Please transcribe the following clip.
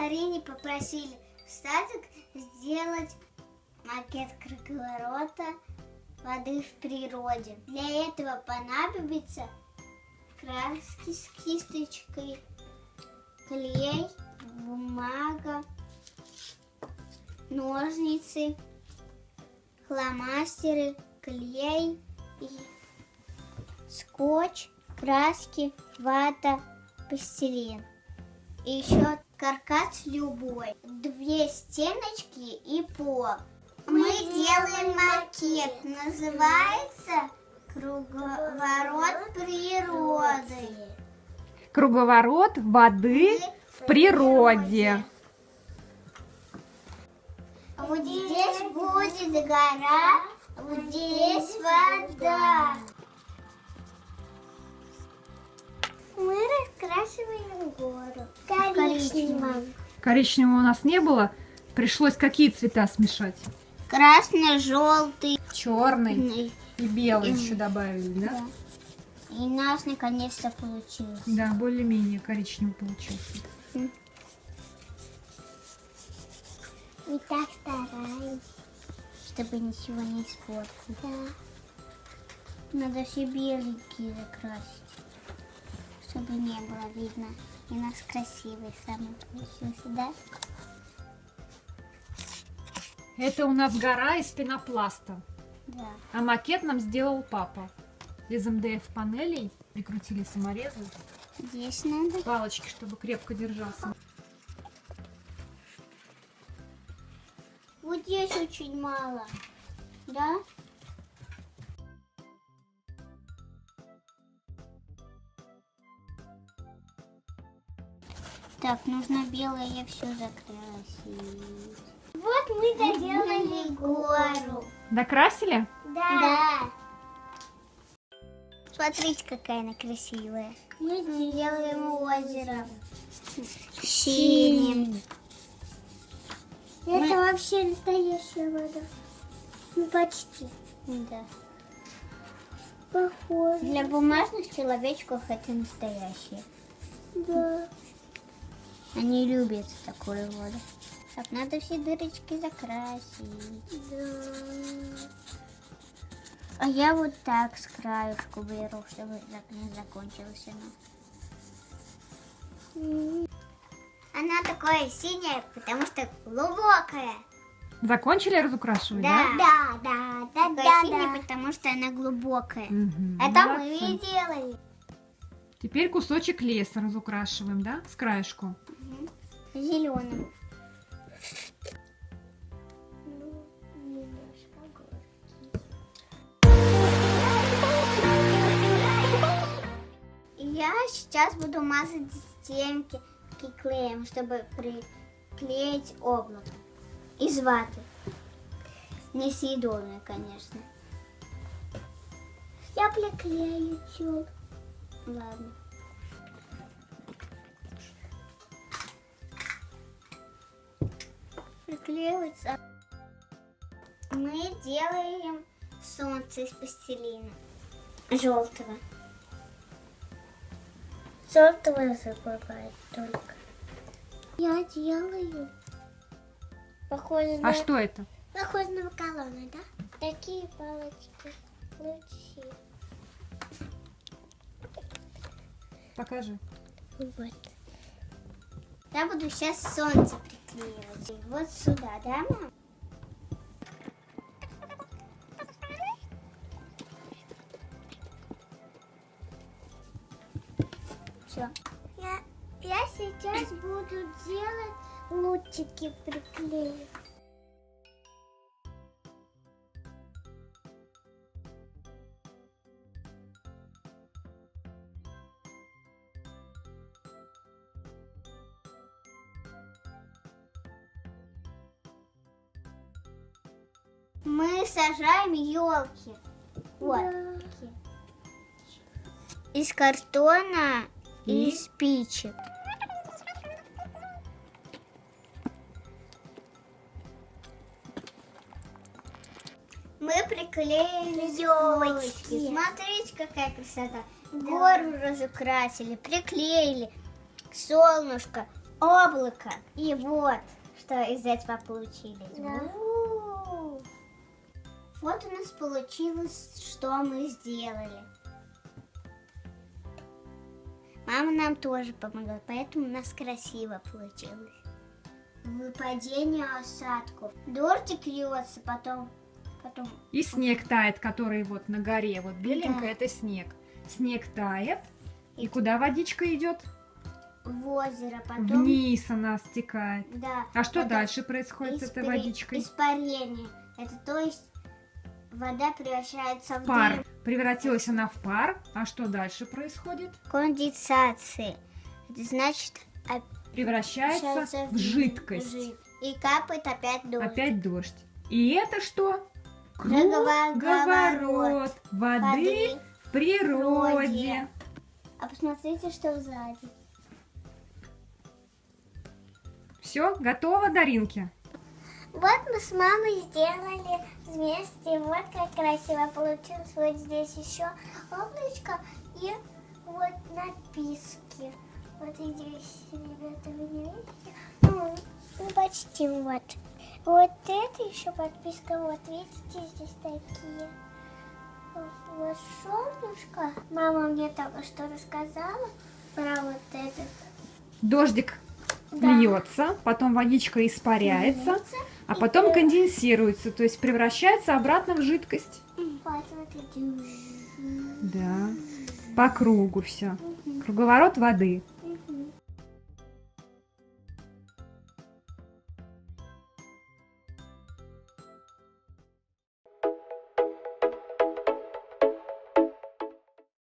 Арине попросили в садик сделать макет круговорота воды в природе. Для этого понадобится краски с кисточкой, клей, бумага, ножницы, фломастеры, клей, и скотч, краски, вата, пластилин. И еще каркас любой, 2 стеночки и пол. Мы делаем макет, называется «Круговорот природы». Круговорот воды в природе. Вот здесь будет гора, вот здесь вода. Мы раскрашиваем гору коричневым. Коричневого у нас не было. Пришлось какие цвета смешать? Красный, желтый, Черный и белый еще добавили, да? И у нас наконец-то получилось. Да, более-менее коричневый получился. Мы так стараемся, чтобы ничего не испортить. Да. Надо все беленькие закрасить, чтобы не было видно. И у нас красивый самый получился, да? Это у нас гора из пенопласта. Да. А макет нам сделал папа. Из МДФ панелей прикрутили саморезы. Здесь надо. Палочки, чтобы крепко держался. Вот здесь очень мало, да? Так, нужно белое все закрасить. Вот мы доделали гору. Докрасили? Да. Смотрите, какая она красивая. Мы сделаем озеро синим. Это вообще настоящая вода. Ну, почти. Да. Похоже. Для бумажных человечков это настоящее. Да. Они любят такую воду. Так, надо все дырочки закрасить. Да. А я вот так с краюшку беру, чтобы не закончилась она. Она такое синее, потому что глубокая. Закончили разукрашивать, Да, да? да, синяя, потому что она глубокая. Мгм, Это молодцы. мы и делали. Теперь кусочек леса разукрашиваем, да? С краешку. Зеленым. Я сейчас буду мазать стенки клеем, чтобы приклеить облако из ваты. Несъедобное, конечно. Я приклею чуть. Ладно. Приклеивается. Мы делаем солнце из пластилина желтого. Желтого забывает только. Я делаю. Похоже на... А что это? Похоже на макароны, да? Такие палочки. Лучи. Покажи. Вот. Я буду сейчас солнце приклеивать. Вот сюда, да, мам? Все. Я сейчас буду делать лучики приклеить. Мы сажаем елки. Вот. Да. Из картона и спичек. Мы приклеили елочки. Смотрите, какая красота. Да. Гору разукрасили, приклеили, солнышко, облако. И вот, что из этого получились. Вот у нас получилось, что мы сделали. Мама нам тоже помогла, поэтому у нас красиво получилось. Выпадение осадков. Дождик льется, потом... И снег тает, который вот на горе, вот беленький, Да. это снег. Снег тает, и куда водичка идет? В озеро, потом... Вниз она стекает. Да. А что потом дальше происходит с этой водичкой? Испарение. Это то есть вода превращается в Пар. дым. Превратилась она в пар. А что дальше происходит? Конденсация. Это значит Превращается в жидкость. И капает опять дождь. Опять дождь. И это что? Круговорот. Круговорот воды в природе. природе. А посмотрите, что сзади. Все, готово, Даринки? Вот мы с мамой сделали вместе. Вот как красиво получилось. Вот здесь еще облачко и вот написки. Вот здесь, ребята, вы не видите? Ну, почти вот. Вот это еще подписка. Вот видите, здесь такие. Вот солнышко. Мама мне только что рассказала про вот этот. Дождик Да. льется, потом водичка испаряется, Льется, а и потом прям- конденсируется, то есть превращается обратно в жидкость. Вот, вот эти. Да, по кругу все. Круговорот воды.